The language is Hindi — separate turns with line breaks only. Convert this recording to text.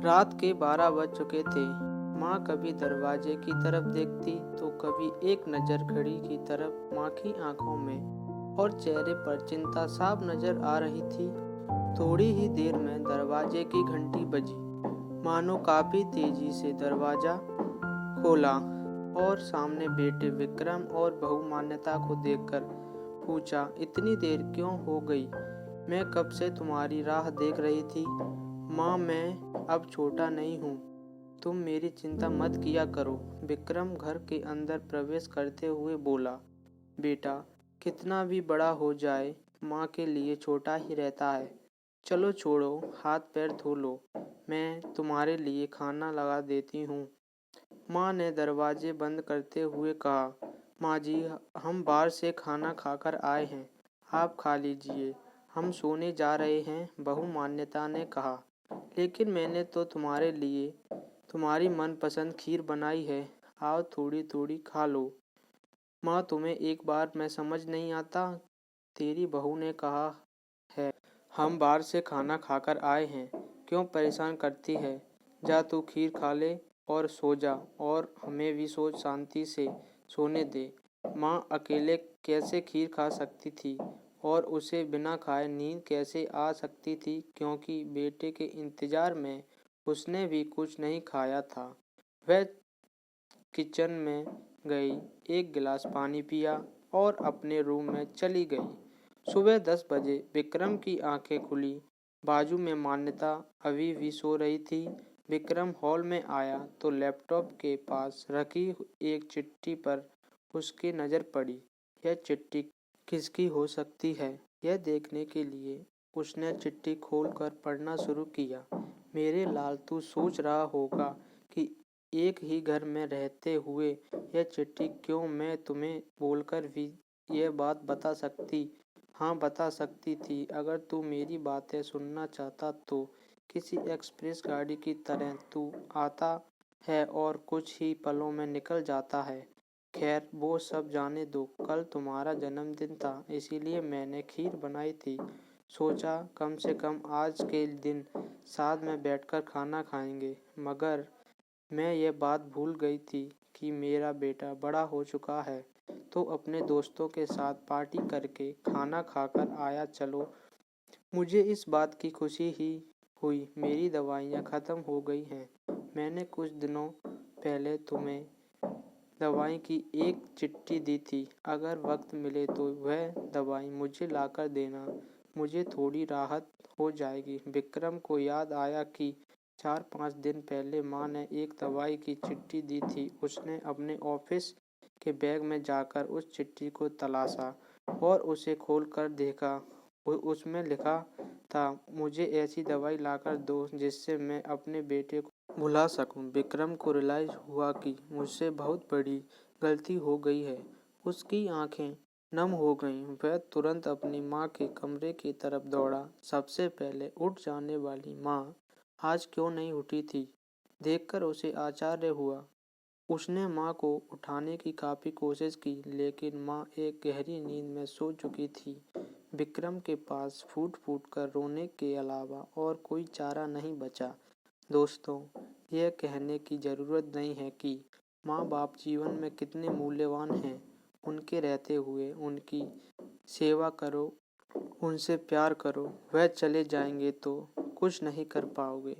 रात के 12 बज चुके थे। माँ कभी दरवाजे की तरफ देखती तो कभी एक नज़र घड़ी की तरफ। माँ की आंखों में और चेहरे पर चिंता साफ नजर आ रही थी। थोड़ी ही देर में दरवाजे की घंटी बजी। मानो काफी तेजी से दरवाजा खोला और सामने बेटे विक्रम और बहू मान्यता को देखकर पूछा, इतनी देर क्यों हो गई? मैं कब से तुम्हारी राह देख रही थी। माँ, मैं अब छोटा नहीं हूँ, तुम मेरी चिंता मत किया करो। विक्रम घर के अंदर प्रवेश करते हुए बोला, बेटा, कितना भी बड़ा हो जाए माँ के लिए छोटा ही रहता है। चलो छोड़ो, हाथ पैर धो लो, मैं तुम्हारे लिए खाना लगा देती हूँ। माँ ने दरवाजे बंद करते हुए कहा, माँ जी, हम बाहर से खाना खाकर आए हैं, आप खा लीजिए, हम सोने जा रहे हैं। बहू मान्यता ने कहा, लेकिन मैंने तो तुम्हारे लिए तुम्हारी मनपसंद खीर बनाई है, आओ थोड़ी थोड़ी खा लो। माँ, तुम्हें एक बार में समझ नहीं आता? तेरी बहू ने कहा है, हम बाहर से खाना खाकर आए हैं, क्यों परेशान करती है? जा तू खीर खा ले और सो जा, और हमें भी सो शांति से सोने दे। माँ अकेले कैसे खीर खा सकती थी और उसे बिना खाए नींद कैसे आ सकती थी, क्योंकि बेटे के इंतजार में उसने भी कुछ नहीं खाया था। वह किचन में गई, एक गिलास पानी पिया और अपने रूम में चली गई। सुबह 10 बजे विक्रम की आंखें खुली। बाजू में मान्यता अभी भी सो रही थी। विक्रम हॉल में आया तो लैपटॉप के पास रखी एक चिट्ठी पर उसकी नज़र पड़ी। यह चिट्ठी किसकी हो सकती है, यह देखने के लिए उसने चिट्ठी खोलकर पढ़ना शुरू किया। मेरे लाल, तू सोच रहा होगा कि एक ही घर में रहते हुए यह चिट्ठी क्यों? मैं तुम्हें बोलकर भी यह बात बता सकती, हाँ बता सकती थी। अगर तू मेरी बातें सुनना चाहता तो किसी एक्सप्रेस गाड़ी की तरह तू आता है और कुछ ही पलों में निकल जाता है। खैर, वो सब जाने दो। कल तुम्हारा जन्मदिन था, इसीलिए मैंने खीर बनाई थी। सोचा कम से कम आज के दिन साथ में बैठकर खाना खाएंगे। मगर मैं ये बात भूल गई थी कि मेरा बेटा बड़ा हो चुका है, तो अपने दोस्तों के साथ पार्टी करके खाना खाकर आया। चलो, मुझे इस बात की खुशी ही हुई मेरी दवाइयाँ ख़त्म हो गई हैं। मैंने कुछ दिनों पहले तुम्हें दवाई की एक चिट्ठी दी थी, अगर वक्त मिले तो वह दवाई मुझे लाकर देना, मुझे थोड़ी राहत हो जाएगी। विक्रम को याद आया कि 4-5 दिन पहले माँ ने एक दवाई की चिट्ठी दी थी। उसने अपने ऑफिस के बैग में जाकर उस चिट्ठी को तलाशा और उसे खोलकर देखा। उसमें लिखा था, मुझे ऐसी दवाई लाकर दो जिससे मैं अपने बेटे को भुला सकूं। विक्रम को रियलाइज हुआ कि मुझसे बहुत बड़ी गलती हो गई है। उसकी आंखें नम हो गईं। वह तुरंत अपनी माँ के कमरे की तरफ दौड़ा। सबसे पहले उठ जाने वाली माँ आज क्यों नहीं उठी थी, देखकर उसे आश्चर्य हुआ। उसने माँ को उठाने की काफ़ी कोशिश की, लेकिन माँ एक गहरी नींद में सो चुकी थी। विक्रम के पास फूट फूट कर रोने के अलावा और कोई चारा नहीं बचा। दोस्तों, यह कहने की ज़रूरत नहीं है कि माँ बाप जीवन में कितने मूल्यवान हैं। उनके रहते हुए उनकी सेवा करो, उनसे प्यार करो। वह चले जाएंगे तो कुछ नहीं कर पाओगे।